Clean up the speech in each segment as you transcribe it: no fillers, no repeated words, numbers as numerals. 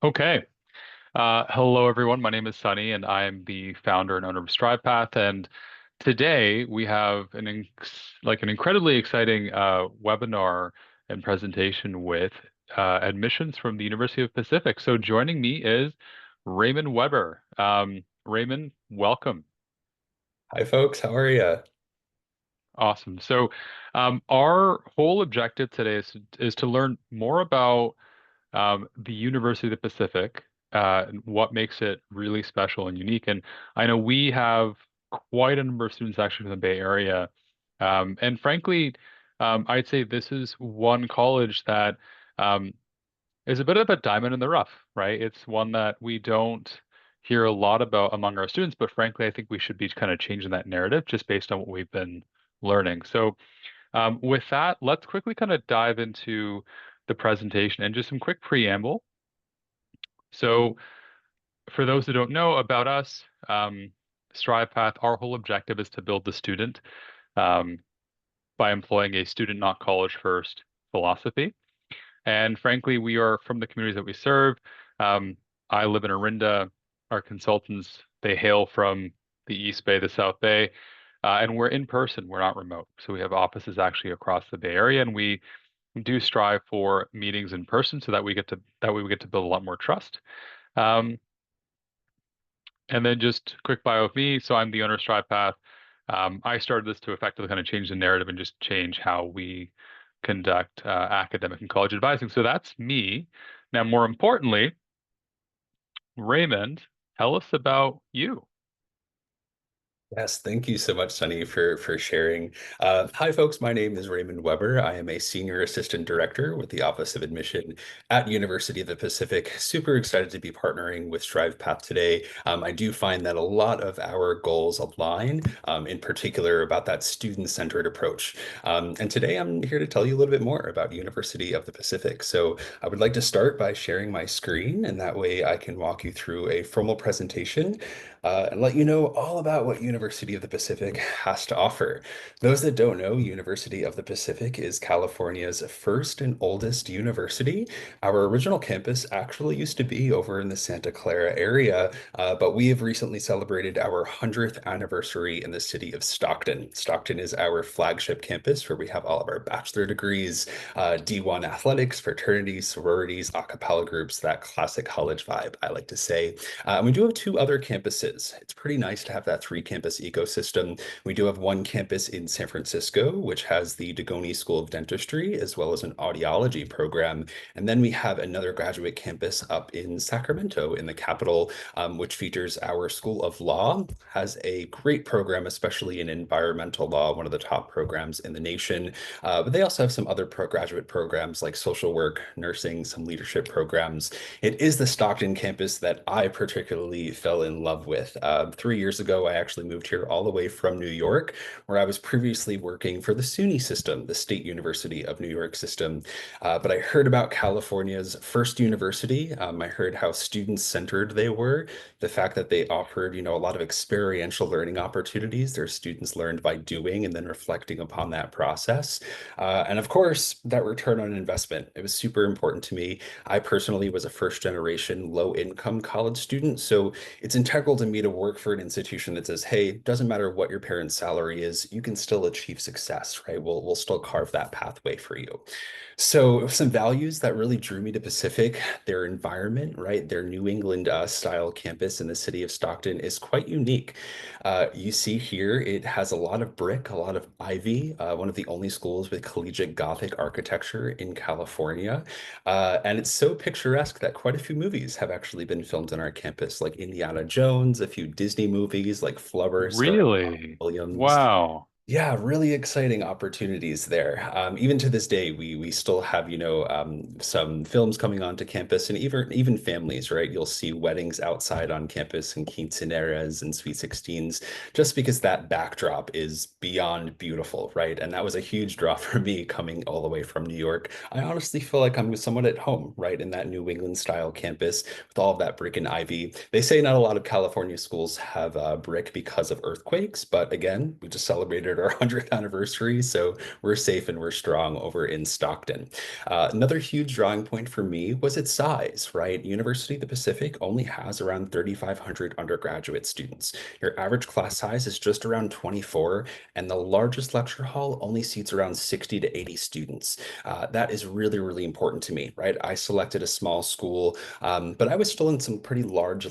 Okay. Hello, everyone. My name is Sunny, and I'm the founder and owner of StrivePath. And today we have an incredibly exciting webinar and presentation with admissions from the University of Pacific. So joining me is Raymond Weber. Raymond, welcome. Hi, folks. How are you? Awesome. So our whole objective today is to learn more about the University of the Pacific, and what makes it really special and unique. And I know we have quite a number of students actually from the Bay Area. And frankly, I'd say this is one college that um, is a bit of a diamond in the rough, right? It's one that we don't hear a lot about among our students, but frankly, I think we should be kind of changing that narrative just based on what we've been learning. So, with that, let's quickly kind of dive into the presentation and just some quick preamble. So, for those who don't know about us, StrivePath, our whole objective is to build the student um, by employing a student, not college first philosophy. And frankly, we are from the communities that we serve. Um, I live in Orinda. Our consultants, they hail from the East Bay, the South Bay, and we're in person. We're not remote. So we have offices actually across the Bay Area, and we do strive for meetings in person so that we get to build a lot more trust. Um, And then just quick bio of me. So I'm the owner of StrivePath. I started this to effectively kind of change the narrative and just change how we conduct academic and college advising. So that's me. Now, more importantly, Raymond, tell us about you. Yes, thank you so much, Sunny, for sharing. Hi, folks. My name is Raymond Weber. I am a senior assistant director with the Office of Admission at University of the Pacific. Super excited to be partnering with StrivePath today. I do find that a lot of our goals align, in particular about that student-centered approach. And today I'm here to tell you a little bit more about University of the Pacific. So I would like to start by sharing my screen, and that way I can walk you through a formal presentation and let you know all about what University of the Pacific has to offer. Those that don't know, University of the Pacific is California's first and oldest university. Our original campus actually used to be over in the Santa Clara area, but we have recently celebrated our 100th anniversary in the city of Stockton. Stockton is our flagship campus where we have all of our bachelor degrees, D1 athletics, fraternities, sororities, a cappella groups, that classic college vibe, I like to say. We do have two other campuses. It's pretty nice to have that three campus ecosystem. We do have one campus in San Francisco, which has the Degoni School of Dentistry, as well as an audiology program. And then we have another graduate campus up in Sacramento in the capital, which features our School of Law, has a great program, especially in environmental law, one of the top programs in the nation. But they also have some other graduate programs like social work, nursing, some leadership programs. It is the Stockton campus that I particularly fell in love with. 3 years ago, I actually moved here all the way from New York, where I was previously working for the SUNY system, the State University of New York system. But I heard about California's first university. I heard how student-centered they were, the fact that they offered, a lot of experiential learning opportunities. Their students learned by doing and then reflecting upon that process. And of course, that return on investment. It was super important to me. I personally was a first generation low income college student. So it's integral to me to work for an institution that says, hey, doesn't matter what your parents' salary is, you can still achieve success, right? We'll still carve that pathway for you. So some values that really drew me to Pacific, their environment, right? Their New England style campus in the city of Stockton is quite unique. You see here, it has a lot of brick, a lot of ivy, one of the only schools with collegiate Gothic architecture in California. And it's so picturesque that quite a few movies have actually been filmed on our campus, like Indiana Jones, a few Disney movies like Flubber starring Robin Really? Williams. Wow. Yeah, really exciting opportunities there. Even to this day, we still have, some films coming onto campus, and even families, right? You'll see weddings outside on campus and quinceaneras and sweet 16s, just because that backdrop is beyond beautiful, right? And that was a huge draw for me coming all the way from New York. I honestly feel like I'm somewhat at home, right, in that New England style campus with all of that brick and ivy. They say not a lot of California schools have brick because of earthquakes, but again, we just celebrated celebrated our 100th anniversary, so we're safe and we're strong over in Stockton. Another huge drawing point for me was its size, right? University of the Pacific only has around 3,500 undergraduate students. Your average class size is just around 24, and the largest lecture hall only seats around 60 to 80 students. That is really, really important to me, right? I selected a small school, but I was still in some pretty large,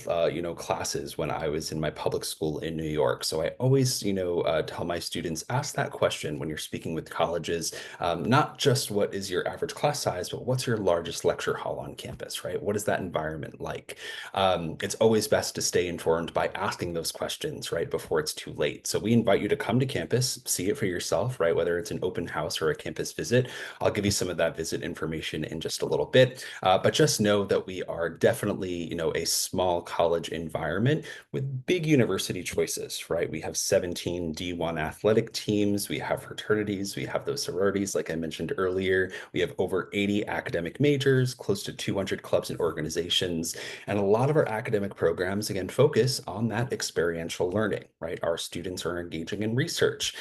classes when I was in my public school in New York. So I always, tell my students, ask that question when you're speaking with colleges, not just what is your average class size, but what's your largest lecture hall on campus, right? What is that environment like? It's always best to stay informed by asking those questions, right, before it's too late. So we invite you to come to campus, see it for yourself, right, whether it's an open house or a campus visit. I'll give you some of that visit information in just a little bit, but just know that we are definitely, a small college environment with big university choices, right? We have 17 D1 athletic teams, we have fraternities, we have those sororities, like I mentioned earlier. We have over 80 academic majors, close to 200 clubs and organizations, and a lot of our academic programs, again, focus on that experiential learning, right? Our students are engaging in research.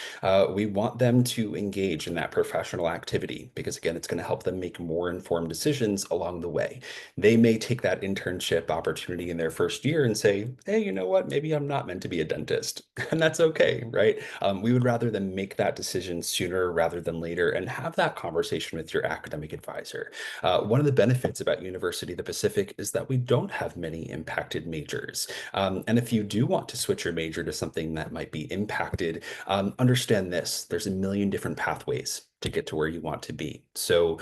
We want them to engage in that professional activity because, again, it's going to help them make more informed decisions along the way. They may take that internship opportunity in their first year and say, hey, you know what? Maybe I'm not meant to be a dentist. And that's okay, right? We would rather them make that decision sooner rather than later and have that conversation with your academic advisor. One of the benefits about University of the Pacific is that we don't have many impacted majors. And if you do want to switch your major to something that might be impacted, understand this, there's a million different pathways to get to where you want to be. So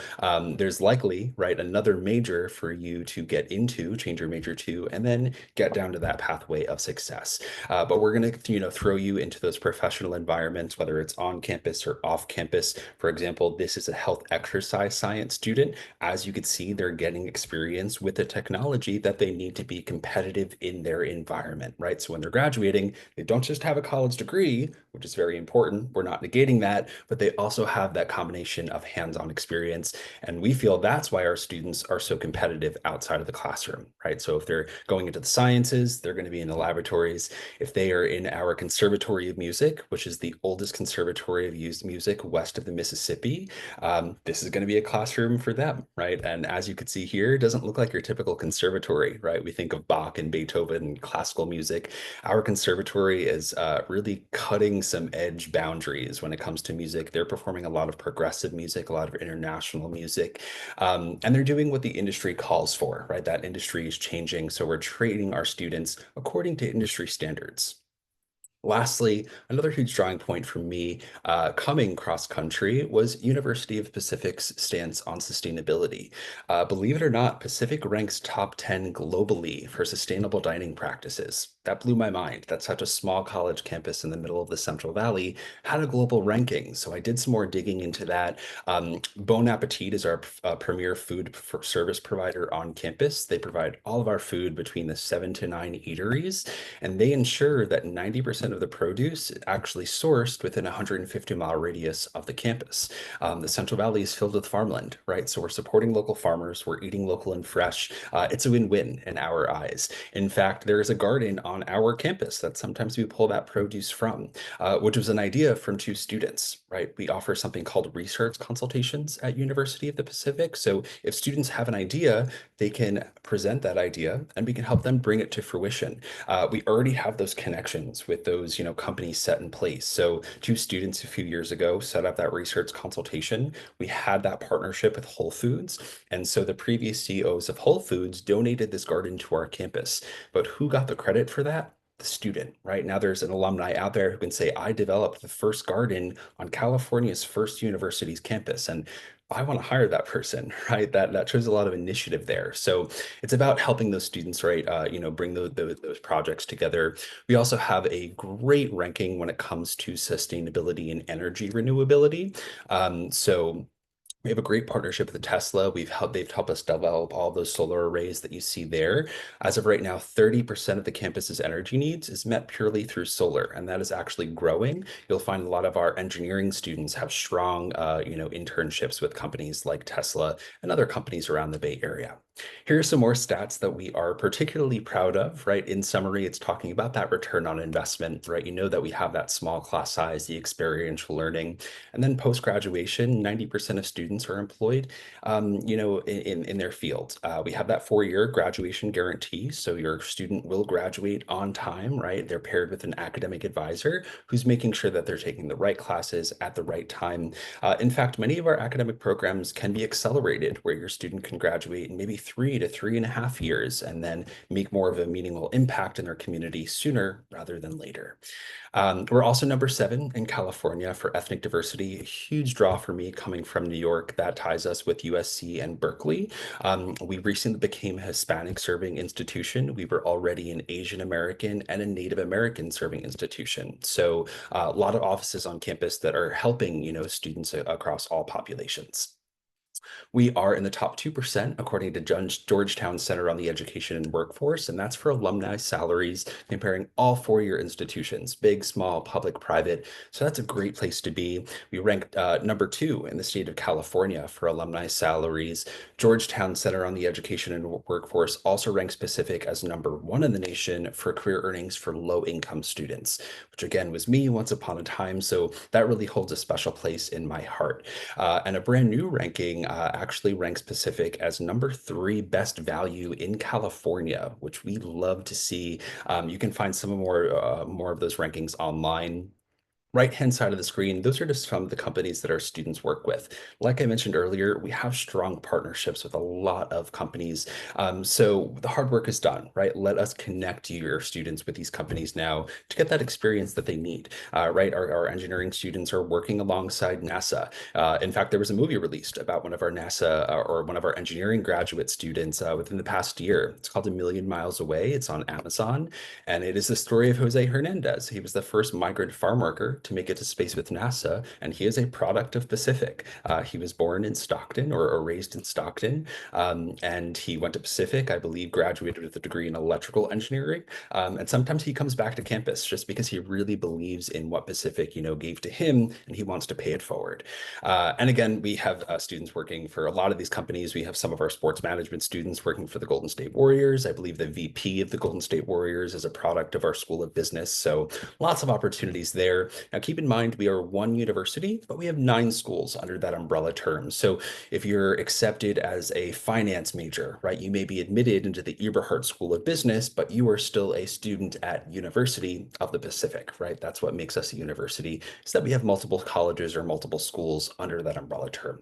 there's likely, right, another major for you to get into, change your major to, and then get down to that pathway of success. But we're going to, throw you into those professional environments, whether it's on campus or off campus. For example, this is a health exercise science student. As you can see, they're getting experience with the technology that they need to be competitive in their environment, right? So when they're graduating, they don't just have a college degree, which is very important. We're not negating that, but they also have that combination of hands-on experience. And we feel that's why our students are so competitive outside of the classroom, right? So if they're going into the sciences, they're going to be in the laboratories. If they are in our Conservatory of Music, which is the oldest conservatory of music west of the Mississippi, this is going to be a classroom for them, right? And as you can see here, it doesn't look like your typical conservatory, right? We think of Bach and Beethoven and classical music. Our conservatory is really cutting some edge boundaries when it comes to music. They're performing a lot of progressive music, a lot of international music, and they're doing what the industry calls for, right? That industry is changing, so we're training our students according to industry standards. Lastly, another huge drawing point for me coming cross country was University of Pacific's stance on sustainability. Believe it or not, Pacific ranks top 10 globally for sustainable dining practices. That blew my mind. That's such a small college campus in the middle of the Central Valley had a global ranking. So I did some more digging into that. Bon Appetit is our premier food service provider on campus. They provide all of our food between the 7 to 9 eateries, and they ensure that 90% of the produce is actually sourced within a 150-mile radius of the campus. The Central Valley is filled with farmland, right? So we're supporting local farmers, we're eating local and fresh. It's a win-win in our eyes. In fact, there is a garden on our campus that sometimes we pull that produce from, which was an idea from two students, right? We offer something called research consultations at University of the Pacific. So if students have an idea, they can present that idea and we can help them bring it to fruition. We already have those connections with those, companies set in place. So two students a few years ago set up that research consultation. We had that partnership with Whole Foods. And so the previous CEOs of Whole Foods donated this garden to our campus. But who got the credit for that? The student, right? Now there's an alumni out there who can say, I developed the first garden on California's first university's campus. And I want to hire that person, right? That shows a lot of initiative there. So it's about helping those students, right? Bring those projects together. We also have a great ranking when it comes to sustainability and energy renewability. So We have a great partnership with Tesla. They've helped us develop all those solar arrays that you see there. As of right now, 30% of the campus's energy needs is met purely through solar, and that is actually growing. You'll find a lot of our engineering students have strong, internships with companies like Tesla and other companies around the Bay Area. Here are some more stats that we are particularly proud of, right? In summary, it's talking about that return on investment, right? You know that we have that small class size, the experiential learning, and then post-graduation, 90% of students are employed, in their field. We have that 4-year graduation guarantee. So your student will graduate on time, right? They're paired with an academic advisor who's making sure that they're taking the right classes at the right time. In fact, many of our academic programs can be accelerated where your student can graduate in maybe 3 to 3.5 years and then make more of a meaningful impact in their community sooner rather than later. We're also number 7 in California for ethnic diversity. A huge draw for me coming from New York. That ties us with USC and Berkeley. We recently became a Hispanic serving institution. We were already an Asian American and a Native American serving institution. So a lot of offices on campus that are helping, students across all populations. We are in the top 2% according to Georgetown Center on the Education and Workforce, and that's for alumni salaries, comparing all 4-year institutions, big, small, public, private. So that's a great place to be. We ranked number 2 in the state of California for alumni salaries. Georgetown Center on the Education and Workforce also ranks Pacific as number 1 in the nation for career earnings for low-income students, which again was me once upon a time. So that really holds a special place in my heart. And a brand new ranking actually ranks Pacific as number 3 best value in California, which we love to see. You can find some more of those rankings online. Right-hand side of the screen, those are just some of the companies that our students work with. Like I mentioned earlier, we have strong partnerships with a lot of companies. So the hard work is done, right? Let us connect your students with these companies now to get that experience that they need, right? Our engineering students are working alongside NASA. In fact, there was a movie released about one of our NASA or one of our engineering graduate students within the past year. It's called A Million Miles Away. It's on Amazon, and it is the story of Jose Hernandez. He was the first migrant farm worker to make it to space with NASA, and he is a product of Pacific. He was born in Stockton or raised in Stockton, and he went to Pacific, I believe, graduated with a degree in electrical engineering. And sometimes he comes back to campus just because he really believes in what Pacific, gave to him, and he wants to pay it forward. And again, we have students working for a lot of these companies. We have some of our sports management students working for the Golden State Warriors. I believe the VP of the Golden State Warriors is a product of our School of Business. So lots of opportunities there. Now, keep in mind, we are one university, but we have 9 schools under that umbrella term. So if you're accepted as a finance major, right, you may be admitted into the Eberhart School of Business, but you are still a student at University of the Pacific, right? That's what makes us a university, is that we have multiple colleges or multiple schools under that umbrella term.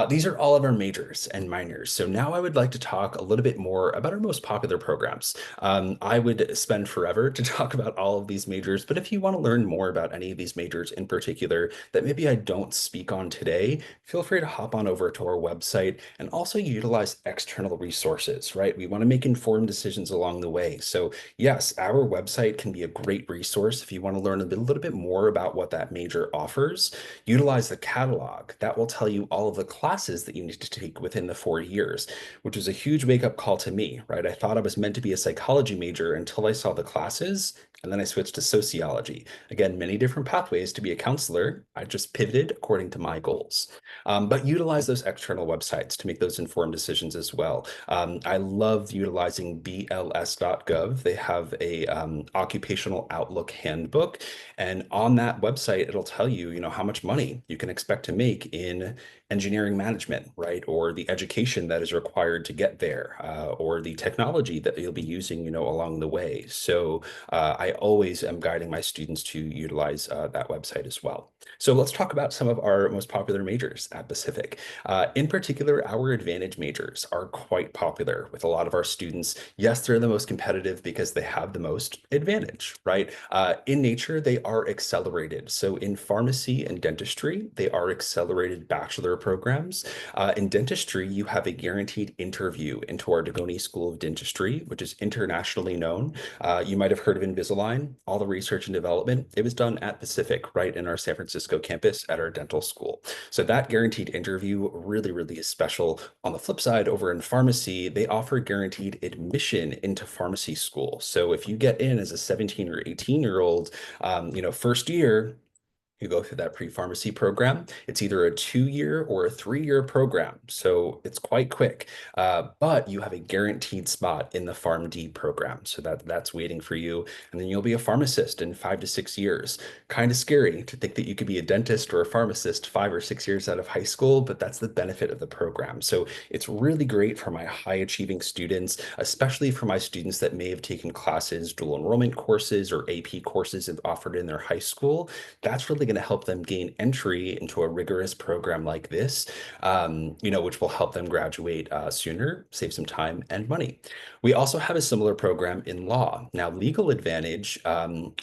These are all of our majors and minors. So now I would like to talk a little bit more about our most popular programs. I would spend forever to talk about all of these majors, but if you want to learn more about any of these majors in particular that maybe I don't speak on today, feel free to hop on over to our website and also utilize external resources, right? We want to make informed decisions along the way. So yes, our website can be a great resource if you want to learn a little bit more about what that major offers. Utilize the catalog. That will tell you all of the classes that you need to take within the 4 years, which was a huge wake-up call to me, right? I thought I was meant to be a psychology major until I saw the classes, and then I switched to sociology. Again, many different pathways to be a counselor. I just pivoted according to my goals. But utilize those external websites to make those informed decisions as well. I love utilizing bls.gov. They have a occupational outlook handbook, and on that website, it'll tell you, how much money you can expect to make in engineering management, right? Or the education that is required to get there, or the technology that you'll be using, along the way. So I always am guiding my students to utilize that website as well. So let's talk about some of our most popular majors at Pacific. In particular, our advantage majors are quite popular with a lot of our students. Yes, they're the most competitive because they have the most advantage, right? In nature, they are accelerated. So in pharmacy and dentistry, they are accelerated bachelor programs. In dentistry, you have a guaranteed interview into our Dagoni School of Dentistry, which is internationally known. You might have heard of Invisalign, all the research and development. It was done at Pacific, right in our San Francisco campus at our dental school. So that guaranteed interview really, really is special. On the flip side, over in pharmacy, they offer guaranteed admission into pharmacy school. So if you get in as a 17 or 18-year-old, first year, you go through that pre-pharmacy program. It's either a 2-year or a 3-year program, so it's quite quick. But you have a guaranteed spot in the PharmD program, so that's waiting for you, and then you'll be a pharmacist in 5 to 6 years. Kind of scary to think that you could be a dentist or a pharmacist 5 or 6 years out of high school, but that's the benefit of the program. So it's really great for my high achieving students, especially for my students that may have taken classes, dual enrollment courses, or AP courses offered in their high school. That's really going to help them gain entry into a rigorous program like this, which will help them graduate sooner, save some time and money. We also have a similar program in law. Now, Legal Advantage,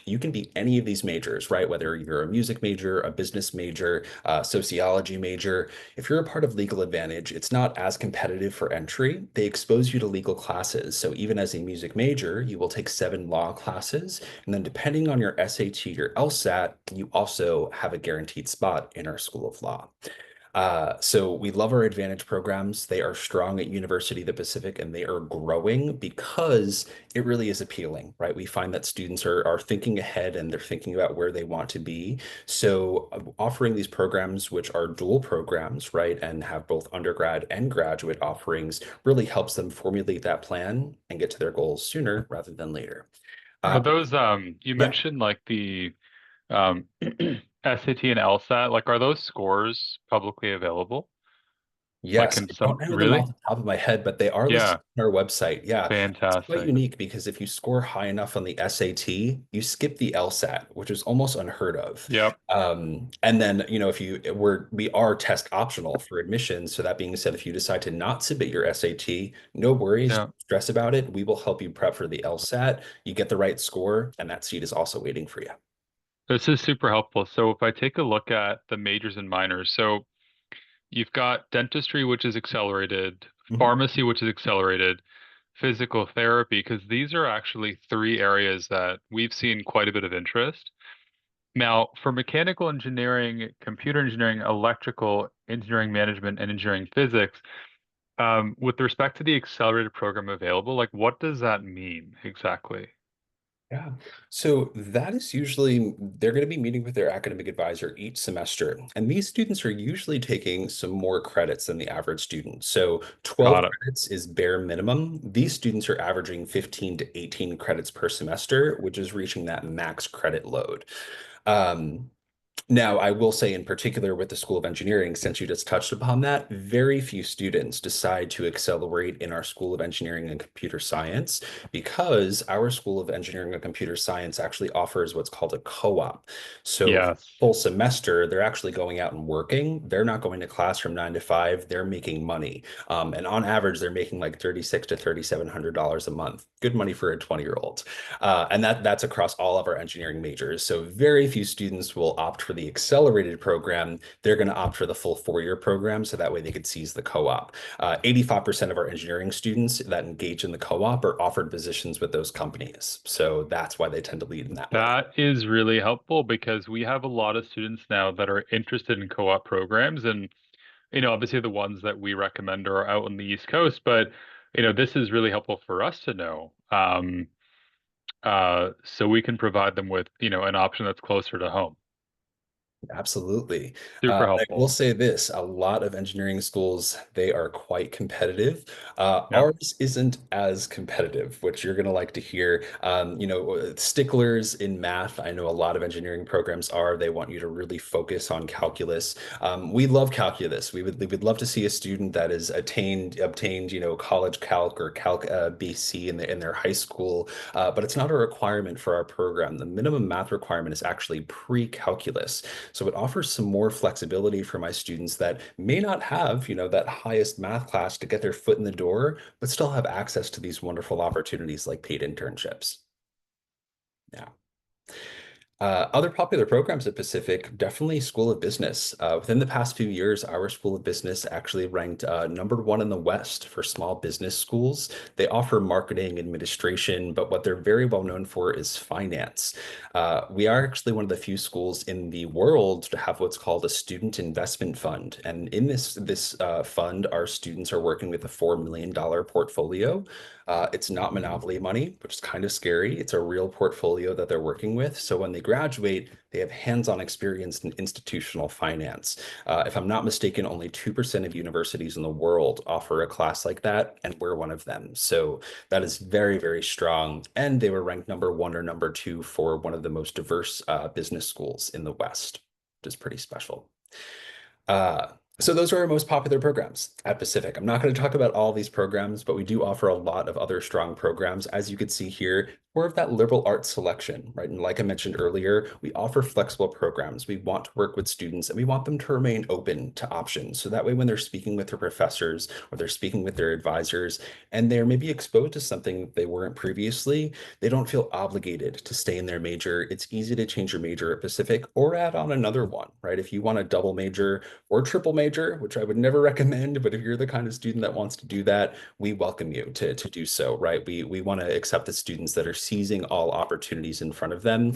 you can be any of these majors, right? Whether you're a music major, a business major, sociology major. If you're a part of Legal Advantage, it's not as competitive for entry. They expose you to legal classes. So even as a music major, you will take 7 law classes. And then depending on your SAT or LSAT, you also have a guaranteed spot in our School of Law. So we love our advantage programs. They are strong at University of the Pacific and they are growing because it really is appealing, right? We find that students are thinking ahead and they're thinking about where they want to be. So offering these programs, which are dual programs, right, and have both undergrad and graduate offerings, really helps them formulate that plan and get to their goals sooner rather than later. Are Uh, those you yeah. mentioned like the SAT and LSAT, like are those scores publicly available? Like Yes, in I some, don't know them off really? the top of my head, but they are listed Yeah, on our website. Yeah, it's quite fantastic. unique because if you score high enough on the SAT, you skip the LSAT, which is almost unheard of. Yep, And then, if we are test optional for admission. So that being said, if you decide to not submit your SAT, no worries, yeah. don't stress about it. We will help you prep for the LSAT. You get the right score, and that seat is also waiting for you. This is super helpful. So if I take a look at the majors and minors, so you've got dentistry, which is accelerated, Mhm. pharmacy, which is accelerated, physical therapy, because these are actually three areas that we've seen quite a bit of interest. Now, for mechanical engineering, computer engineering, electrical engineering management, and engineering physics, with respect to the accelerated program available, like what does that mean exactly? Yeah. So that is usually, they're going to be meeting with their academic advisor each semester. And these students are usually taking some more credits than the average student. So 12 Got it. credits is bare minimum. These students are averaging 15 to 18 credits per semester, which is reaching that max credit load. Um, Now, I will say in particular with the School of Engineering, since you just touched upon that, very few students decide to accelerate in our School of Engineering and Computer Science because our School of Engineering and Computer Science actually offers what's called a co-op. So Yes. full semester, they're actually going out and working. They're not going to class from 9 to 5. They're making money. And on average, they're making like 36 to $3,700 a month. Good money for a 20-year-old. And that's across all of our engineering majors. So very few students will opt for the accelerated program. They're going to opt for the full 4-year program, so that way they could seize the co-op. 85% of our engineering students that engage in the co-op are offered positions with those companies. So that's why they tend to lead in that way. That is really helpful because we have a lot of students now that are interested in co-op programs and obviously the ones that we recommend are out on the East Coast, but this is really helpful for us to know. So we can provide them with, an option that's closer to home. Absolutely. Super I will helpful. say this, a lot of engineering schools, they are quite competitive. Yep. Ours isn't as competitive, which you're going to like to hear. Sticklers in math, I know a lot of engineering programs are. They want you to really focus on calculus. We love calculus. We would love to see a student that is obtained, college calc or calc BC in their high school, but it's not a requirement for our program. The minimum math requirement is actually pre-calculus. So it offers some more flexibility for my students that may not have, that highest math class to get their foot in the door, but still have access to these wonderful opportunities like paid internships. Yeah. Other popular programs at Pacific, definitely School of Business. Within the past few years, our School of Business actually ranked #1 in the West for small business schools. They offer marketing, administration, but what they're very well known for is finance. We are actually one of the few schools in the world to have what's called a student investment fund. And in this fund, our students are working with a $4 million portfolio. It's not monopoly money, which is kind of scary. It's a real portfolio that they're working with. So when they graduate, they have hands-on experience in institutional finance. If I'm not mistaken, only 2% of universities in the world offer a class like that, and we're one of them. So that is very, very strong. And they were ranked #1 or #2 for one of the most diverse business schools in the West, which is pretty special. Uh, so those are our most popular programs at Pacific. I'm not going to talk about all these programs, but we do offer a lot of other strong programs. As you can see here, more of that liberal arts selection, right? And like I mentioned earlier, we offer flexible programs. We want to work with students and we want them to remain open to options. So that way, when they're speaking with their professors or they're speaking with their advisors and they're maybe exposed to something they weren't previously, they don't feel obligated to stay in their major. It's easy to change your major at Pacific or add on another one, right? If you want a double major or triple major, which I would never recommend, but if you're the kind of student that wants to do that, we welcome you to do so, right? We want to accept the students that are seizing all opportunities in front of them.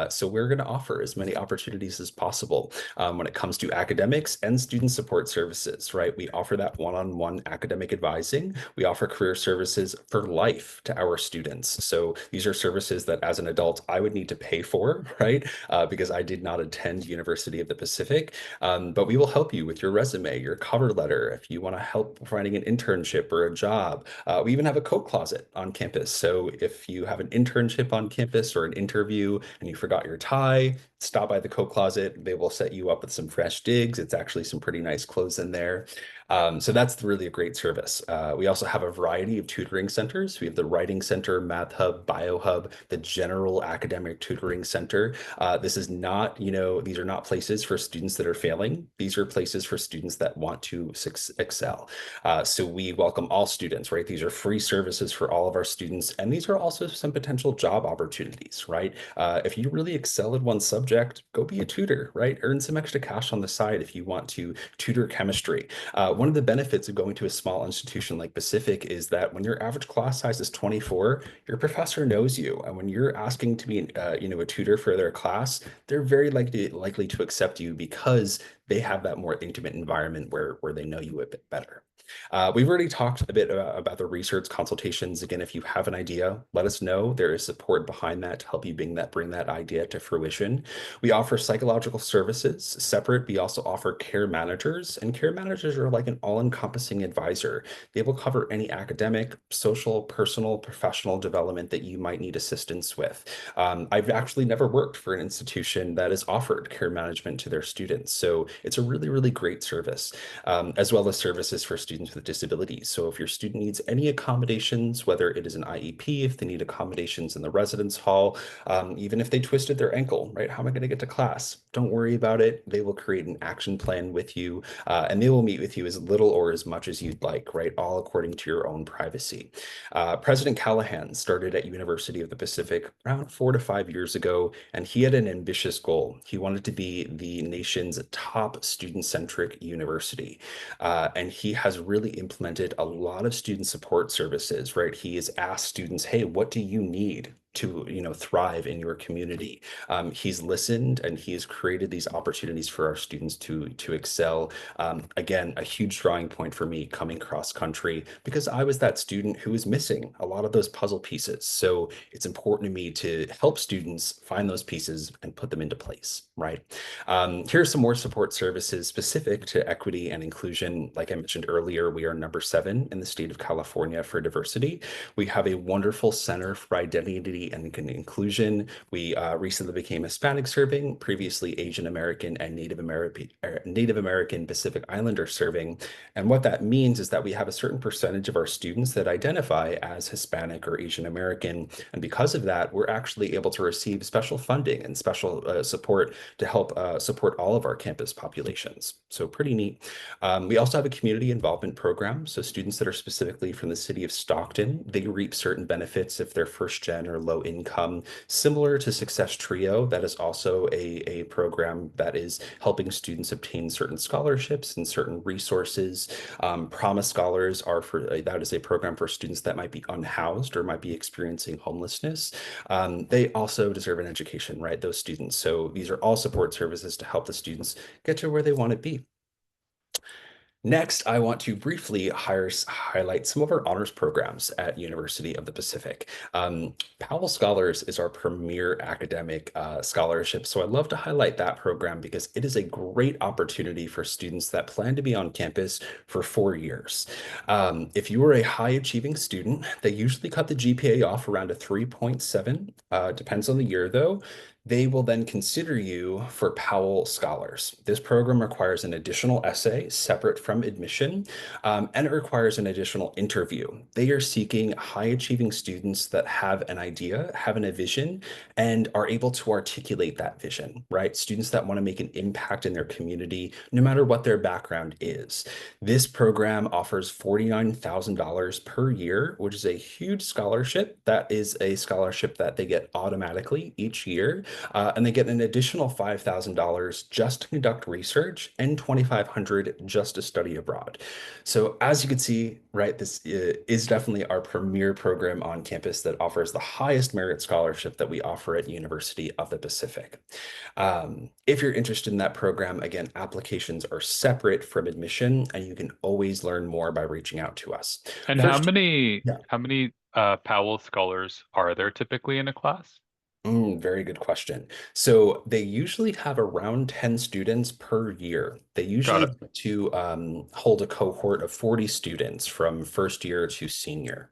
So we're going to offer as many opportunities as possible when it comes to academics and student support services, right? We offer that one-on-one academic advising. We offer career services for life to our students. So these are services that as an adult, I would need to pay for, right? Because I did not attend University of the Pacific. But we will help you with your resume, your cover letter, if you want to help finding an internship or a job. We even have a coat closet on campus. So if you have an internship on campus or an interview and you forgot your tie, stop by the coat closet. They will set you up with some fresh digs. It's actually some pretty nice clothes in there. So that's really a great service. We also have a variety of tutoring centers. We have the Writing Center, Math Hub, Bio Hub, the General Academic Tutoring Center. This is not, these are not places for students that are failing. These are places for students that want to excel. So we welcome all students, right? These are free services for all of our students. And these are also some potential job opportunities, right? If you really excel at one subject, go be a tutor, right? Earn some extra cash on the side if you want to tutor chemistry. One of the benefits of going to a small institution like Pacific is that when your average class size is 24, your professor knows you. And when you're asking to be, a tutor for their class, they're very likely to accept you because they have that more intimate environment where they know you a bit better. We've already talked a bit about the research consultations. Again, if you have an idea, let us know. There is support behind that to help you bring that idea to fruition. We offer psychological services separate. We also offer care managers, and care managers are like an all-encompassing advisor. They will cover any academic, social, personal, professional development that you might need assistance with. I've actually never worked for an institution that has offered care management to their students. So it's a really, really great service, as well as services for students with disabilities. So if your student needs any accommodations, whether it is an IEP, if they need accommodations in the residence hall, even if they twisted their ankle, right? How am I going to get to class? Don't worry about it. They will create an action plan with you, and they will meet with you as little or as much as you'd like, right? All according to your own privacy. President Callahan started at University of the Pacific around 4 to 5 years ago, and he had an ambitious goal. He wanted to be the nation's top student-centric university. And he has really implemented a lot of student support services, right? He has asked students, hey, what do you need to thrive in your community? He's listened and he has created these opportunities for our students to excel. Again, a huge drawing point for me coming cross country because I was that student who was missing a lot of those puzzle pieces. So it's important to me to help students find those pieces and put them into place, right? Here are some more support services specific to equity and inclusion. Like I mentioned earlier, we are #7 in the state of California for diversity. We have a wonderful Center for Identity and Inclusion. We recently became Hispanic serving, previously Asian American and Native American Pacific Islander serving. And what that means is that we have a certain percentage of our students that identify as Hispanic or Asian American. And because of that, we're actually able to receive special funding and special support to help support all of our campus populations. So pretty neat. We also have a community involvement program. So students that are specifically from the city of Stockton, they reap certain benefits if they're first gen or low income, similar to Success Trio. That is also a program that is helping students obtain certain scholarships and certain resources. Promise Scholars are that is a program for students that might be unhoused or might be experiencing homelessness. They also deserve an education, right? Those students. So these are all support services to help the students get to where they want to be. Next, I want to briefly highlight some of our honors programs at University of the Pacific. Powell Scholars is our premier academic scholarship, so I'd love to highlight that program because it is a great opportunity for students that plan to be on campus for 4 years. If you are a high achieving student, they usually cut the GPA off around a 3.7, depends on the year though. They will then consider you for Powell Scholars. This program requires an additional essay separate from admission, and it requires an additional interview. They are seeking high achieving students that have an idea, have a vision, and are able to articulate that vision, right? Students that want to make an impact in their community, no matter what their background is. This program offers $49,000 per year, which is a huge scholarship. That is a scholarship that they get automatically each year. And they get an additional $5,000 just to conduct research and $2,500 just to study abroad. So as you can see, right, this is definitely our premier program on campus that offers the highest merit scholarship that we offer at University of the Pacific. If you're interested in that program, again, applications are separate from admission, and you can always learn more by reaching out to us. And how First, many yeah. how many Powell scholars are there typically in a class? Very good question. So they usually have around 10 students per year. They Got usually it. get to hold a cohort of 40 students from first year to senior.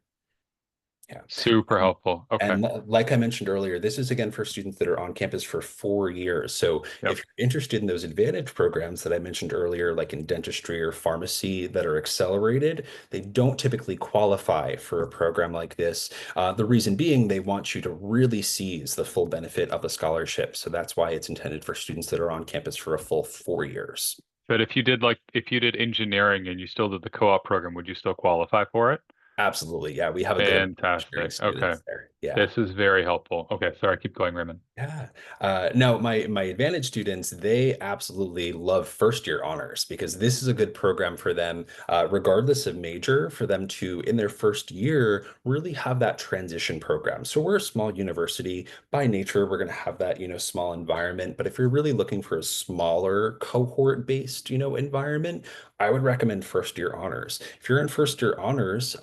Yeah. Super helpful. Okay. And like I mentioned earlier, this is again for students that are on campus for 4 years. So if Yep. you're interested in those advantage programs that I mentioned earlier, like in dentistry or pharmacy that are accelerated, they don't typically qualify for a program like this. The reason being they want you to really seize the full benefit of the scholarship. So that's why it's intended for students that are on campus for a full 4 years. But if you did engineering and you still did the co-op program, would you still qualify for it? Absolutely. Yeah, we have a good amount of engineering Fantastic. Okay. students there. Yeah. This is very helpful. Okay, sorry, keep going, Raymond. Yeah. No, my advantage students, they absolutely love first year honors because this is a good program for them, regardless of major, for them to, in their first year, really have that transition program. So we're a small university. By nature, we're going to have that, small environment. But if you're really looking for a smaller cohort-based, environment, I would recommend first year honors. If you're in first year honors,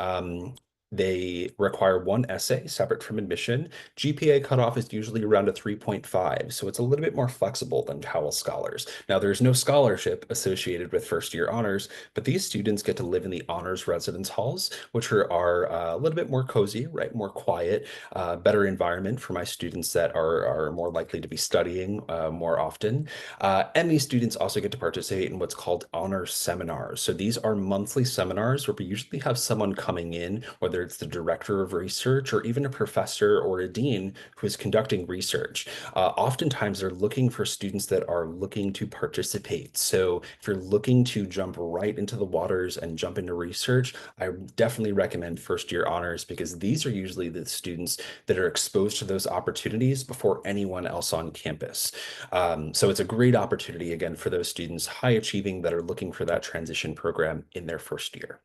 they require one essay separate from admission. GPA cutoff is usually around a 3.5, so it's a little bit more flexible than Powell Scholars. Now, there's no scholarship associated with first year honors, but these students get to live in the honors residence halls, which are a little bit more cozy, right? More quiet, better environment for my students that are more likely to be studying more often. And these students also get to participate in what's called honors seminars. So these are monthly seminars where we usually have someone coming in, whether it's the director of research or even a professor or a dean who is conducting research. Oftentimes, they're looking for students that are looking to participate. So if you're looking to jump right into the waters and jump into research, I definitely recommend first year honors because these are usually the students that are exposed to those opportunities before anyone else on campus. So it's a great opportunity again for those students high achieving that are looking for that transition program in their first year.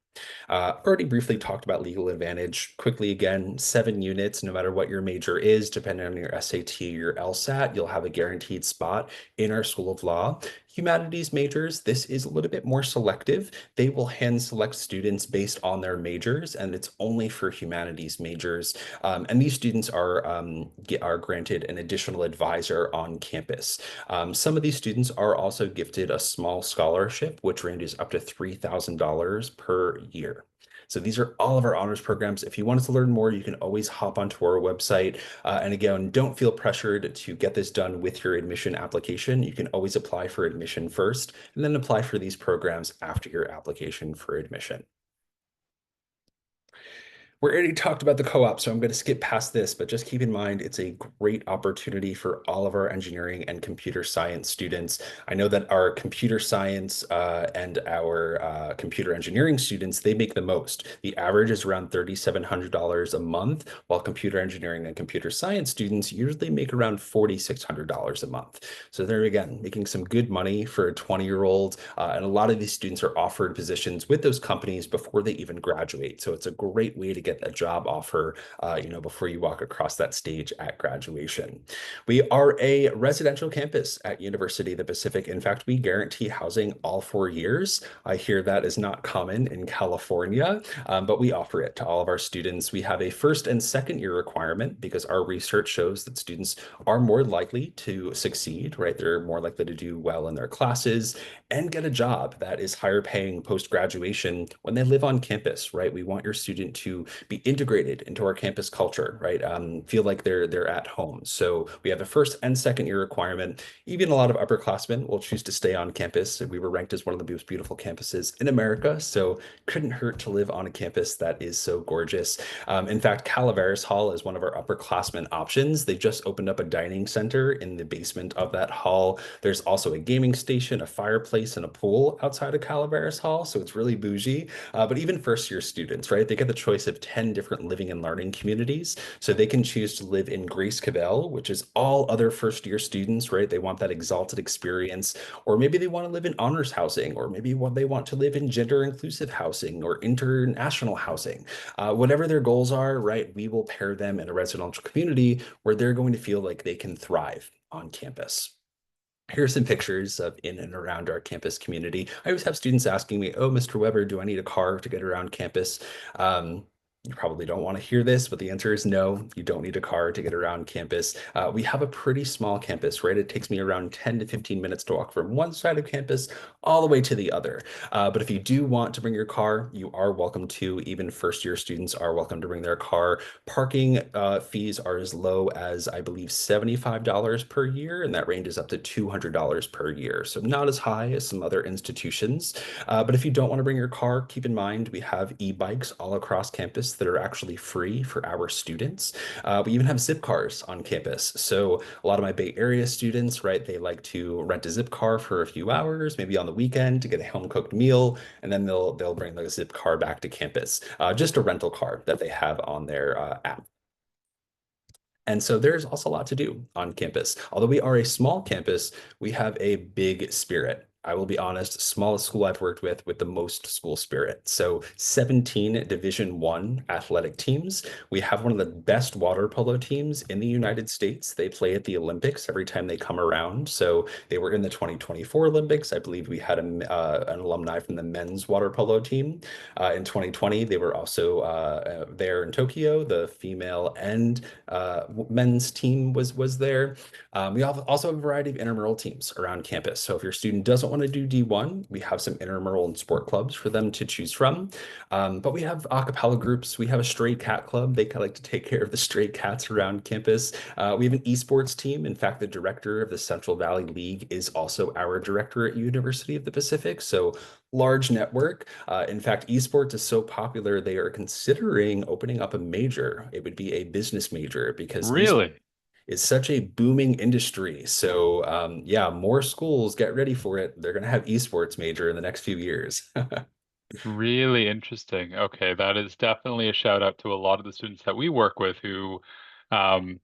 Already briefly talked about legal advantage. Quickly again, 7 units, no matter what your major is, depending on your SAT or your LSAT, you'll have a guaranteed spot in our School of Law. Humanities majors, this is a little bit more selective. They will hand select students based on their majors, and it's only for humanities majors. And these students are granted an additional advisor on campus. Some of these students are also gifted a small scholarship, which ranges up to $3,000 per year. So these are all of our honors programs. If you wanted to learn more, you can always hop onto our website. And again, don't feel pressured to get this done with your admission application. You can always apply for admission first and then apply for these programs after your application for admission. We already talked about the co-op, so I'm going to skip past this, but just keep in mind it's a great opportunity for all of our engineering and computer science students. I know that our computer science and our computer engineering students, they make the most. The average is around $3,700 a month, while computer engineering and computer science students usually make around $4,600 a month. So there again, making some good money for a 20-year-old, and a lot of these students are offered positions with those companies before they even graduate. So it's a great way to get a job offer, before you walk across that stage at graduation. We are a residential campus at University of the Pacific. In fact, we guarantee housing all 4 years. I hear that is not common in California, but we offer it to all of our students. We have a first and second year requirement because our research shows that students are more likely to succeed, right? They're more likely to do well in their classes and get a job that is higher paying post graduation when they live on campus, right? We want your student to be integrated into our campus culture, right? Feel like they're at home. So we have a first and second year requirement. Even a lot of upperclassmen will choose to stay on campus. We were ranked as one of the most beautiful campuses in America, so couldn't hurt to live on a campus that is so gorgeous. In fact, Calaveras Hall is one of our upperclassmen options. They just opened up a dining center in the basement of that hall. There's also a gaming station, a fireplace, and a pool outside of Calaveras Hall. So it's really bougie. But even first year students, right? They get the choice of 10 different living and learning communities. So they can choose to live in Grace Cabell, which is all other first year students, right? They want that exalted experience. Or maybe they want to live in honors housing, or maybe they want to live in gender inclusive housing or international housing. Whatever their goals are, right? We will pair them in a residential community where they're going to feel like they can thrive on campus. Here's some pictures of in and around our campus community. I always have students asking me, "Oh, Mr. Weber, do I need a car to get around campus?" You probably don't want to hear this, but the answer is no, you don't need a car to get around campus. We have a pretty small campus, right? It takes me around 10 to 15 minutes to walk from one side of campus all the way to the other. But if you do want to bring your car, you are welcome to. Even first year students are welcome to bring their car. Parking fees are as low as, I believe, $75 per year, and that ranges up to $200 per year. So not as high as some other institutions. But if you don't want to bring your car, keep in mind we have e-bikes all across campus that are actually free for our students. We even have zip cars on campus. So a lot of my Bay Area students, right, they like to rent a zip car for a few hours, maybe on the weekend to get a home cooked meal, and then they'll bring the zip car back to campus. Just a rental car that they have on their app. And so there's also a lot to do on campus. Although we are a small campus, we have a big spirit. I will be honest, smallest school I've worked with the most school spirit. So 17 Division I athletic teams. We have one of the best water polo teams in the United States. They play at the Olympics every time they come around. So they were in the 2024 Olympics. I believe we had an alumni from the men's water polo team. In 2020, they were also there in Tokyo. The female and men's team was there. We also have a variety of intramural teams around campus. So if your student doesn't want to do D1, we have some intramural and sport clubs for them to choose from. But we have a cappella groups. We have a stray cat club. They like to take care of the stray cats around campus. We have an esports team. In fact, the director of the Central Valley League is also our director at University of the Pacific. So large network. In fact, esports is so popular, they are considering opening up a major. It would be a business major because esports Really? is such a booming industry. So, yeah, more schools get ready for it. They're going to have esports major in the next few years. Really interesting. Okay, that is definitely a shout out to a lot of the students that we work with who um,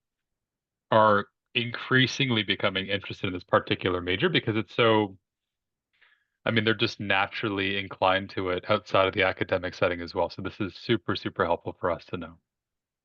are increasingly becoming interested in this particular major because it's so, I mean, they're just naturally inclined to it outside of the academic setting as well. So this is super, super helpful for us to know.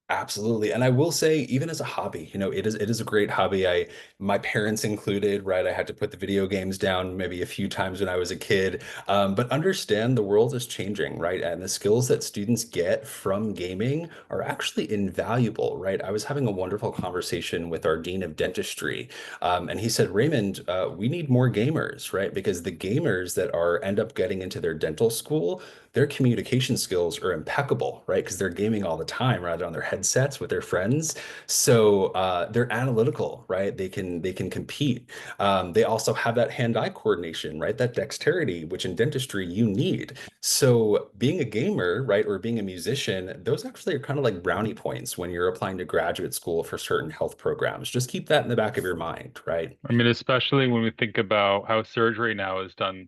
Absolutely. And I will say, even as a hobby, it is a great hobby. My parents included, right? I had to put the video games down maybe a few times when I was a kid. But understand the world is changing, right? And the skills that students get from gaming are actually invaluable, right? I was having a wonderful conversation with our dean of dentistry, and he said, Raymond, we need more gamers, right? Because the gamers that are end up getting into their dental school, their communication skills are impeccable, right? Because they're gaming all the time, right, on their headsets with their friends. So they're analytical, right? They can compete. They also have that hand-eye coordination, right? That dexterity, which in dentistry you need. So being a gamer, right, or being a musician, those actually are kind of like brownie points when you're applying to graduate school for certain health programs. Just keep that in the back of your mind, right? I mean, especially when we think about how surgery now is done,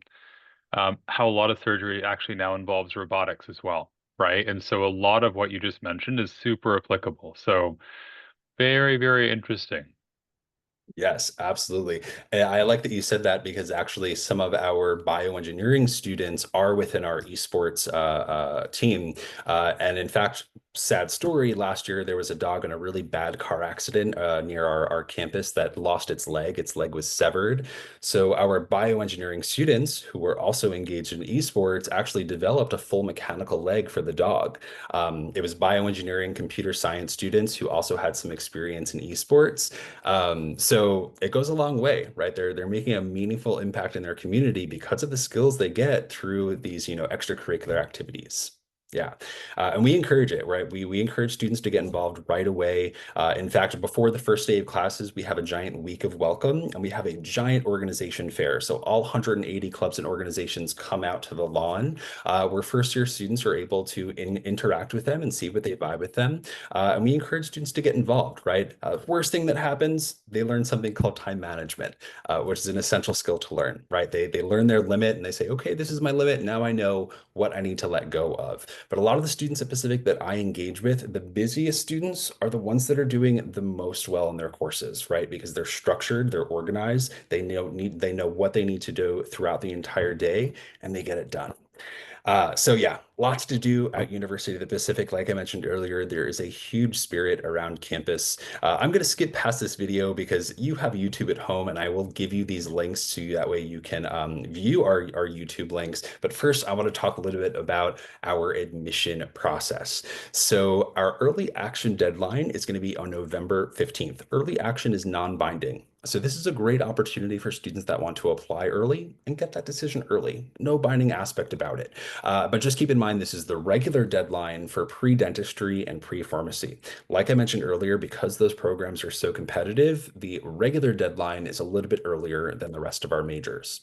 how a lot of surgery actually now involves robotics as well, right? And so a lot of what you just mentioned is super applicable. So very, very interesting. Yes, absolutely. And I like that you said that because actually some of our bioengineering students are within our esports team. And in fact, sad story, last year there was a dog in a really bad car accident near our campus that lost its leg. Its leg was severed. So our bioengineering students who were also engaged in esports actually developed a full mechanical leg for the dog. It was bioengineering computer science students who also had some experience in esports. So it goes a long way, right? They're making a meaningful impact in their community because of the skills they get through these, extracurricular activities. Yeah. And we encourage it, right? We encourage students to get involved right away. In fact, before the first day of classes, we have a giant week of welcome and we have a giant organization fair. So all 180 clubs and organizations come out to the lawn where first year students are able to interact with them and see what they vibe with them. And we encourage students to get involved, right? Worst thing that happens, they learn something called time management, which is an essential skill to learn, right? They learn their limit and they say, okay, this is my limit. Now I know what I need to let go of. But a lot of the students at Pacific that I engage with, the busiest students are the ones that are doing the most well in their courses, right? Because they're structured, they're organized, they know what they need to do throughout the entire day, and they get it done. So yeah, lots to do at University of the Pacific. Like I mentioned earlier, there is a huge spirit around campus. I'm going to skip past this video because you have YouTube at home, and I will give you these links so that way you can view our YouTube links. But first, I want to talk a little bit about our admission process. So our early action deadline is going to be on November 15th. Early action is non-binding. So this is a great opportunity for students that want to apply early and get that decision early. No binding aspect about it. But just keep in mind, this is the regular deadline for pre-dentistry and pre-pharmacy. Like I mentioned earlier, because those programs are so competitive, the regular deadline is a little bit earlier than the rest of our majors.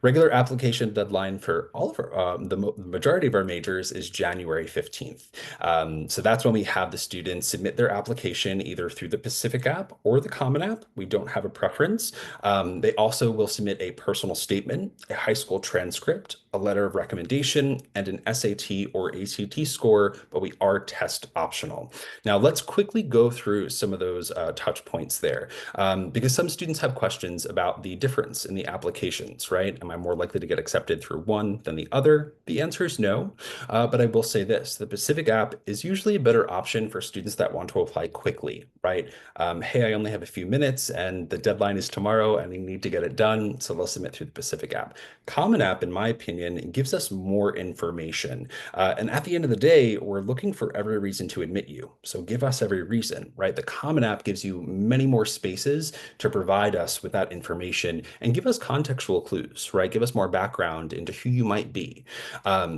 Regular application deadline for all of our, the majority of our majors is January 15th. So that's when we have the students submit their application either through the Pacific app or the Common App. We don't have a preference. They also will submit a personal statement, a high school transcript, a letter of recommendation, and an SAT or ACT score, but we are test optional. Now, let's quickly go through some of those touch points there, because some students have questions about the difference in the applications, right? Am I more likely to get accepted through one than the other? The answer is no, but I will say this, the Pacific app is usually a better option for students that want to apply quickly, right? Hey, I only have a few minutes and the deadline is tomorrow and we need to get it done, so they'll submit through the Pacific app. Common App, in my opinion, gives us more information. And at the end of the day, we're looking for every reason to admit you. So give us every reason, right? The Common App gives you many more spaces to provide us with that information and give us contextual clues, right? Give us more background into who you might be.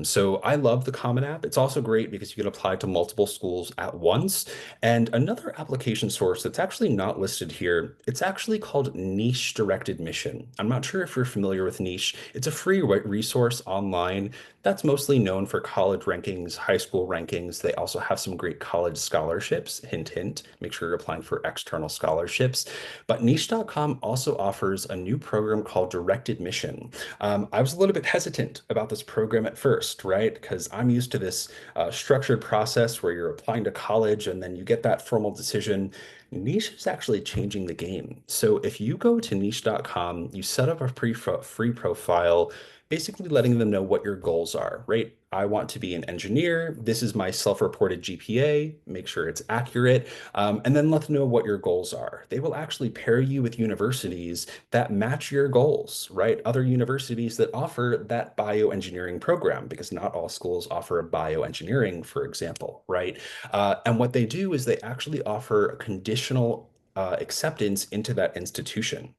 So I love the Common App. It's also great because you can apply to multiple schools at once. And another application source that's actually not listed here, it's actually called Niche Direct Admission. I'm not sure if you're familiar with Niche. It's a free resource online that's mostly known for college rankings, high school rankings. They also have some great college scholarships. Hint, hint, make sure you're applying for external scholarships. But niche.com also offers a new program called Direct Admission. I was a little bit hesitant about this program at first, right? Because I'm used to this structured process where you're applying to college and then you get that formal decision. Niche is actually changing the game. So if you go to niche.com, you set up a free profile, basically letting them know what your goals are, right? I want to be an engineer. This is my self-reported GPA. Make sure it's accurate. And then let them know what your goals are. They will actually pair you with universities that match your goals, right? Other universities that offer that bioengineering program, because not all schools offer a bioengineering, for example, right? And what they do is they actually offer conditional acceptance into that institution.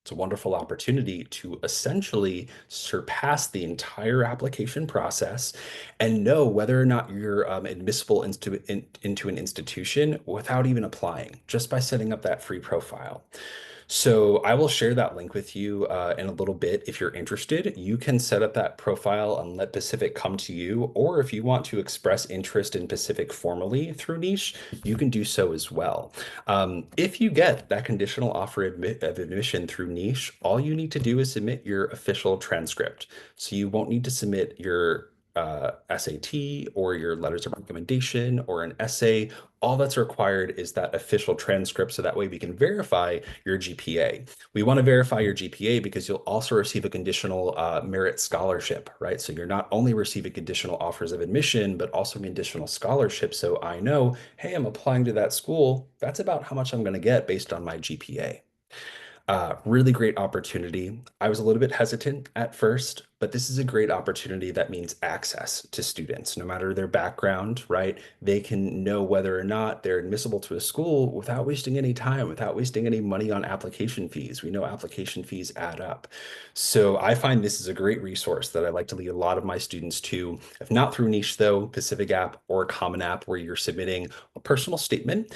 It's a wonderful opportunity to essentially surpass the entire application process and know whether or not you're admissible into an institution without even applying, just by setting up that free profile. So I will share that link with you in a little bit. If you're interested, you can set up that profile and let Pacific come to you. Or if you want to express interest in Pacific formally through Niche, you can do so as well. If you get that conditional offer of admission through Niche, all you need to do is submit your official transcript. So you won't need to submit your SAT or your letters of recommendation or an essay. All that's required is that official transcript so that way we can verify your GPA. We want to verify your GPA because you'll also receive a conditional merit scholarship, right? So you're not only receiving conditional offers of admission, but also conditional scholarship. So I know, hey, I'm applying to that school. That's about how much I'm going to get based on my GPA. Really great opportunity. I was a little bit hesitant at first, but this is a great opportunity that means access to students, no matter their background, right? They can know whether or not they're admissible to a school without wasting any time, without wasting any money on application fees. We know application fees add up. So I find this is a great resource that I like to lead a lot of my students to, if not through Niche though, Pacific App or Common App, where you're submitting a personal statement.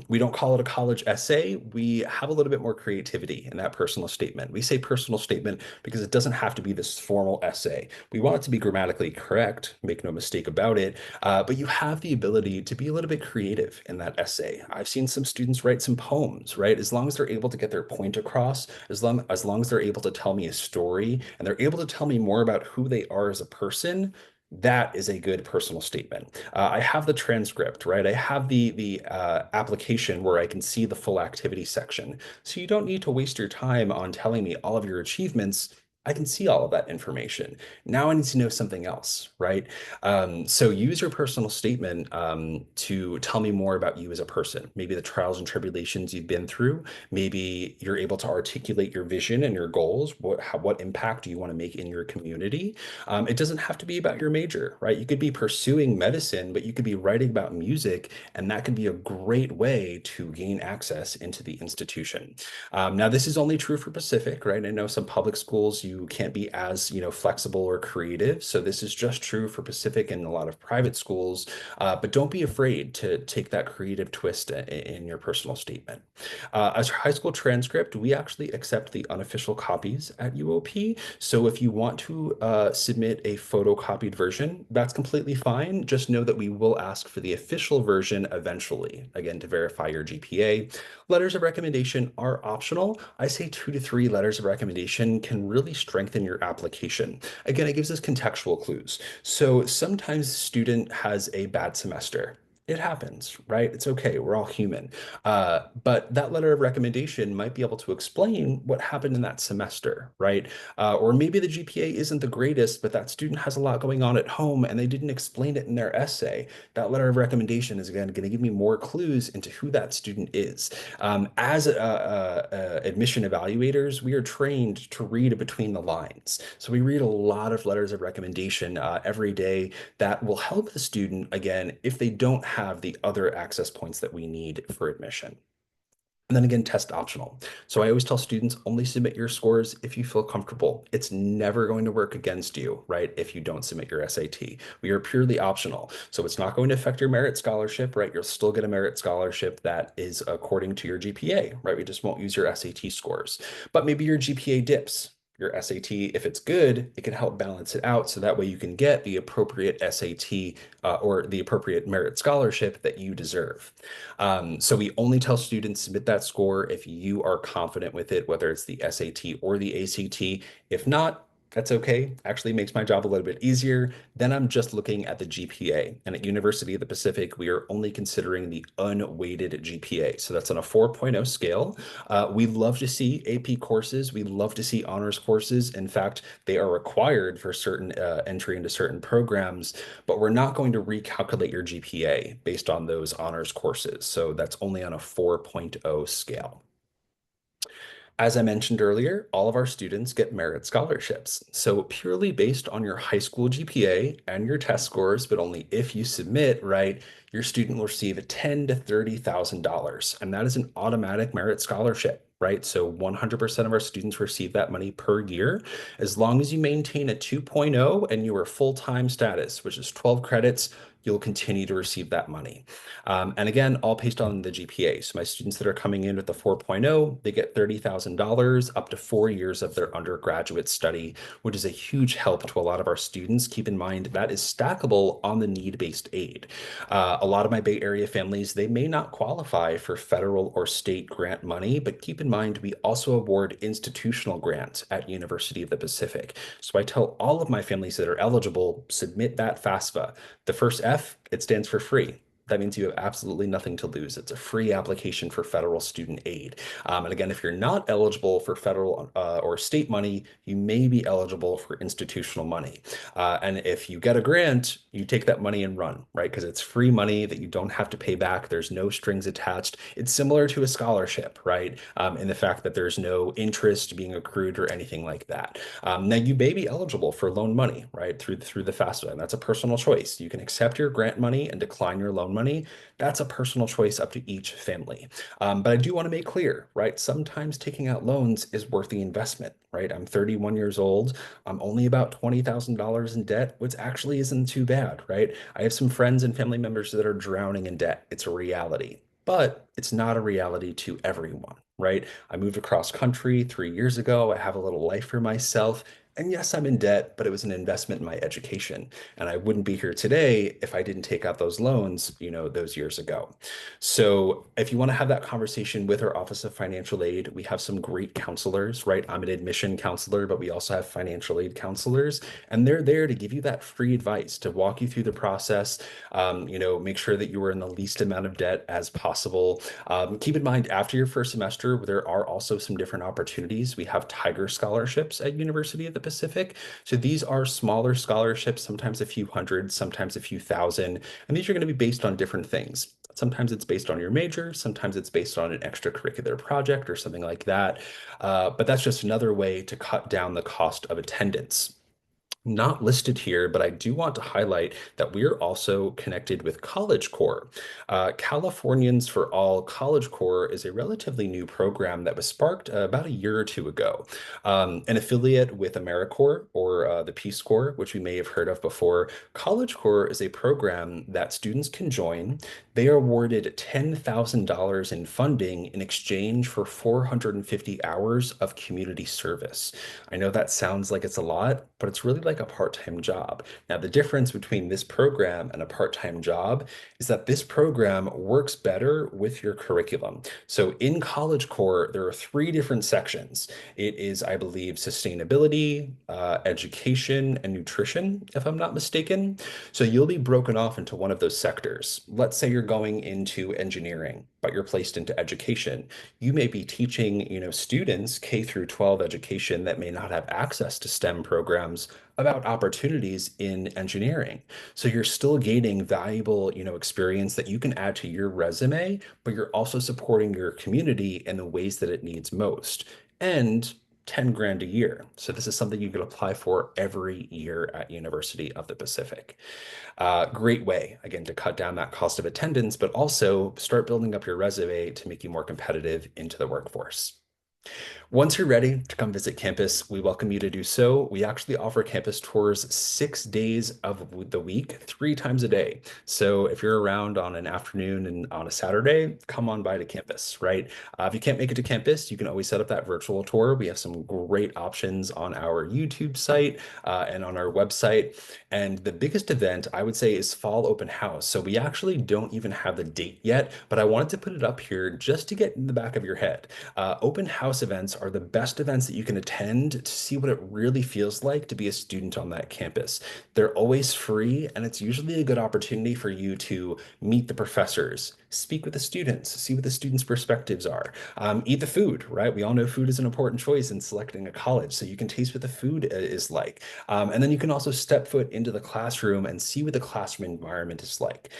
We don't call it a college essay. We have a little bit more creativity in that personal statement. We say personal statement because it doesn't have to be this formal essay. We want it to be grammatically correct, make no mistake about it, but you have the ability to be a little bit creative in that essay. I've seen some students write some poems, right? As long as they're able to get their point across, as long as they're able to tell me a story and they're able to tell me more about who they are as a person, that is a good personal statement. I have the transcript, right? I have the application where I can see the full activity section. So you don't need to waste your time on telling me all of your achievements. I can see all of that information. Now I need to know something else, right? So use your personal statement to tell me more about you as a person, maybe the trials and tribulations you've been through. Maybe you're able to articulate your vision and your goals. What impact do you want to make in your community? It doesn't have to be about your major, right? You could be pursuing medicine, but you could be writing about music, and that could be a great way to gain access into the institution. Now, this is only true for Pacific, right? I know some public schools you can't be as, flexible or creative. So this is just true for Pacific and a lot of private schools. But don't be afraid to take that creative twist in your personal statement. As high school transcript, we actually accept the unofficial copies at UOP. So if you want to submit a photocopied version, that's completely fine. Just know that we will ask for the official version eventually, again, to verify your GPA. Letters of recommendation are optional. I say 2 to 3 letters of recommendation can really strengthen your application. Again, it gives us contextual clues. So sometimes a student has a bad semester. It happens, right? It's okay. We're all human. But that letter of recommendation might be able to explain what happened in that semester, right? Or maybe the GPA isn't the greatest, but that student has a lot going on at home and they didn't explain it in their essay. That letter of recommendation is again going to give me more clues into who that student is. As admission evaluators, we are trained to read between the lines. So we read a lot of letters of recommendation every day that will help the student, again, if they don't have the other access points that we need for admission. And then again, test optional. So I always tell students only submit your scores if you feel comfortable. It's never going to work against you, right? If you don't submit your SAT. We are purely optional. So it's not going to affect your merit scholarship, right? You'll still get a merit scholarship that is according to your GPA, right? We just won't use your SAT scores. But maybe your GPA dips. Your SAT, if it's good, it can help balance it out so that way you can get the appropriate SAT or the appropriate merit scholarship that you deserve. So we only tell students submit that score if you are confident with it, whether it's the SAT or the ACT. If not, that's okay. Actually makes my job a little bit easier. Then I'm just looking at the GPA. And at University of the Pacific, we are only considering the unweighted GPA. So that's on a 4.0 scale. We love to see AP courses. We love to see honors courses. In fact, they are required for certain entry into certain programs, but we're not going to recalculate your GPA based on those honors courses. So that's only on a 4.0 scale. As I mentioned earlier, all of our students get merit scholarships. So purely based on your high school GPA and your test scores, but only if you submit, right, your student will receive a $10,000 to $30,000, and that is an automatic merit scholarship. right? So 100% of our students receive that money per year. As long as you maintain a 2.0 and you are full-time status, which is 12 credits, you'll continue to receive that money. And again, all based on the GPA. So my students that are coming in with the 4.0, they get $30,000 up to 4 years of their undergraduate study, which is a huge help to a lot of our students. Keep in mind that is stackable on the need-based aid. A lot of my Bay Area families, they may not qualify for federal or state grant money, but keep in mind we also award institutional grants at University of the Pacific. So I tell all of my families that are eligible, submit that FAFSA. The first F, it stands for free. That means you have absolutely nothing to lose. It's a free application for federal student aid. And again, if you're not eligible for federal or state money, you may be eligible for institutional money. And if you get a grant, you take that money and run, right? Because it's free money that you don't have to pay back. There's no strings attached. It's similar to a scholarship, right? In the fact that there's no interest being accrued or anything like that. Now, you may be eligible for loan money, right, through the FAFSA, and that's a personal choice. You can accept your grant money and decline your loan money. That's a personal choice up to each family. But I do want to make clear, right? Sometimes taking out loans is worth the investment, right? I'm 31 years old. I'm only about $20,000 in debt, which actually isn't too bad, right? I have some friends and family members that are drowning in debt. It's a reality, but it's not a reality to everyone, right? I moved across country 3 years ago. I have a little life for myself. And yes, I'm in debt, but it was an investment in my education. And I wouldn't be here today if I didn't take out those loans, those years ago. So if you want to have that conversation with our Office of Financial Aid, we have some great counselors, right? I'm an admission counselor, but we also have financial aid counselors, and they're there to give you that free advice, to walk you through the process, make sure that you are in the least amount of debt as possible. Keep in mind, after your first semester, there are also some different opportunities. We have Tiger scholarships at University of the Pacific. So these are smaller scholarships, sometimes a few hundred, sometimes a few thousand, and these are going to be based on different things. Sometimes it's based on your major, sometimes it's based on an extracurricular project or something like that. But that's just another way to cut down the cost of attendance. Not listed here, but I do want to highlight that we're also connected with College Corps. Californians for All College Corps is a relatively new program that was sparked about a year or two ago. An affiliate with AmeriCorps or the Peace Corps, which we may have heard of before. College Corps is a program that students can join. They are awarded $10,000 in funding in exchange for 450 hours of community service. I know that sounds like it's a lot, but it's really like a part-time job. Now, the difference between this program and a part-time job is that this program works better with your curriculum. So in College Core, there are three different sections. It is, I believe, sustainability, education, and nutrition, if I'm not mistaken. So you'll be broken off into one of those sectors. Let's say you're going into engineering, but you're placed into education. You may be teaching, students K through 12 education that may not have access to STEM programs about opportunities in engineering. So you're still gaining valuable, experience that you can add to your resume, but you're also supporting your community in the ways that it needs most. And 10 grand a year. So this is something you can apply for every year at University of the Pacific. Great way, again, to cut down that cost of attendance, but also start building up your resume to make you more competitive into the workforce. Once you're ready to come visit campus, we welcome you to do so. We actually offer campus tours 6 days of the week, 3 times a day. So if you're around on an afternoon and on a Saturday, come on by to campus, right? If you can't make it to campus, you can always set up that virtual tour. We have some great options on our YouTube site and on our website. And the biggest event, I would say, is Fall Open House. So we actually don't even have the date yet, but I wanted to put it up here just to get in the back of your head. Open house events are the best events that you can attend to see what it really feels like to be a student on that campus. They're always free, and it's usually a good opportunity for you to meet the professors, speak with the students, see what the students' perspectives are, eat the food, right? We all know food is an important choice in selecting a college, so you can taste what the food is like. And then you can also step foot into the classroom and see what the classroom environment is like.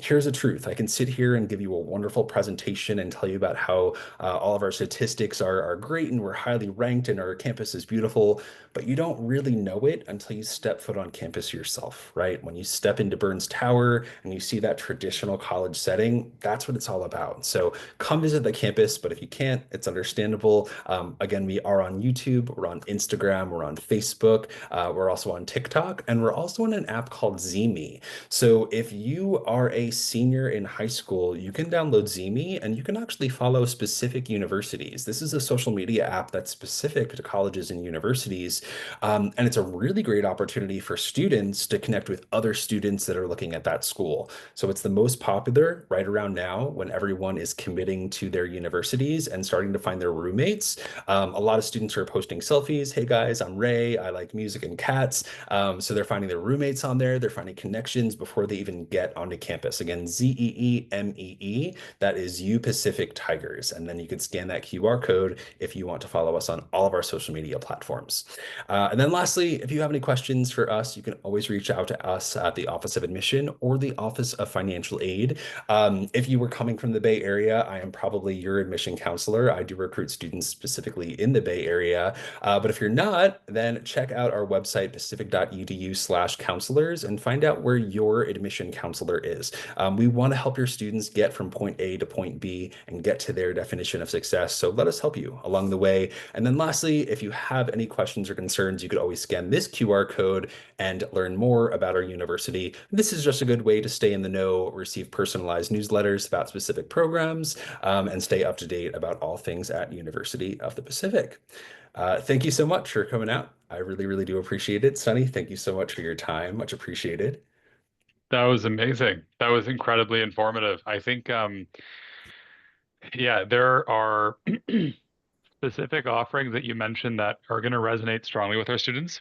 Here's the truth. I can sit here and give you a wonderful presentation and tell you about how all of our statistics are great and we're highly ranked and our campus is beautiful, but you don't really know it until you step foot on campus yourself, right? When you step into Burns Tower and you see that traditional college setting, that's what it's all about. So come visit the campus, but if you can't, it's understandable. Again, we are on YouTube, we're on Instagram, we're on Facebook, we're also on TikTok, and we're also in an app called Zeme. So if you are a senior in high school, you can download Zeme and you can actually follow specific universities. This is a social media app that's specific to colleges and universities. And it's a really great opportunity for students to connect with other students that are looking at that school. So it's the most popular right around now when everyone is committing to their universities and starting to find their roommates. A lot of students are posting selfies. Hey guys, I'm Ray. I like music and cats. So they're finding their roommates on there. They're finding connections before they even get onto campus. Again, Zeemee. That is U Pacific Tigers. And then you can scan that QR code if you want to follow us on all of our social media platforms. And then lastly, if you have any questions for us, you can always reach out to us at the Office of Admission or the Office of Financial Aid. If you were coming from the Bay Area, I am probably your admission counselor. I do recruit students specifically in the Bay Area. But if you're not, then check out our website, pacific.edu/counselors, and find out where your admission counselor is. We want to help your students get from point A to point B and get to their definition of success. So let us help you along the way. And then lastly, if you have any questions or concerns, you could always scan this QR code and learn more about our university. This is just a good way to stay in the know, receive personalized newsletters about specific programs, and stay up to date about all things at University of the Pacific. Thank you so much for coming out. I really, really do appreciate it. Sunny, thank you so much for your time. Much appreciated. That was amazing. That was incredibly informative. I think, yeah, there are specific offerings that you mentioned that are going to resonate strongly with our students.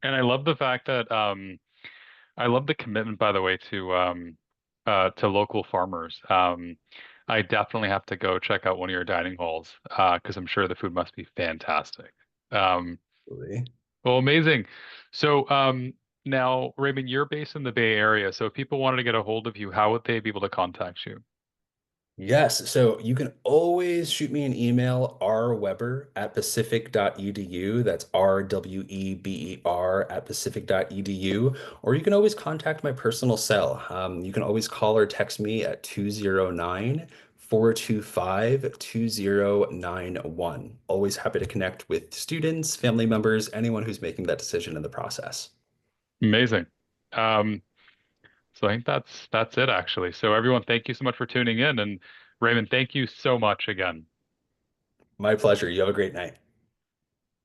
And I love the fact that I love the commitment, by the way, to local farmers. I definitely have to go check out one of your dining halls because I'm sure the food must be fantastic. Um, Absolutely. well, amazing. So now, Raymond, you're based in the Bay Area. So if people wanted to get a hold of you, how would they be able to contact you? Yes, so you can always shoot me an email, rweber at pacific.edu. That's RWEBER at pacific.edu. Or you can always contact my personal cell. You can always call or text me at 209-425-2091. Always happy to connect with students, family members, anyone who's making that decision in the process. Amazing. Um, so I think that's it actually. So everyone, thank you so much for tuning in. And Raymond, thank you so much again. My pleasure. You have a great night.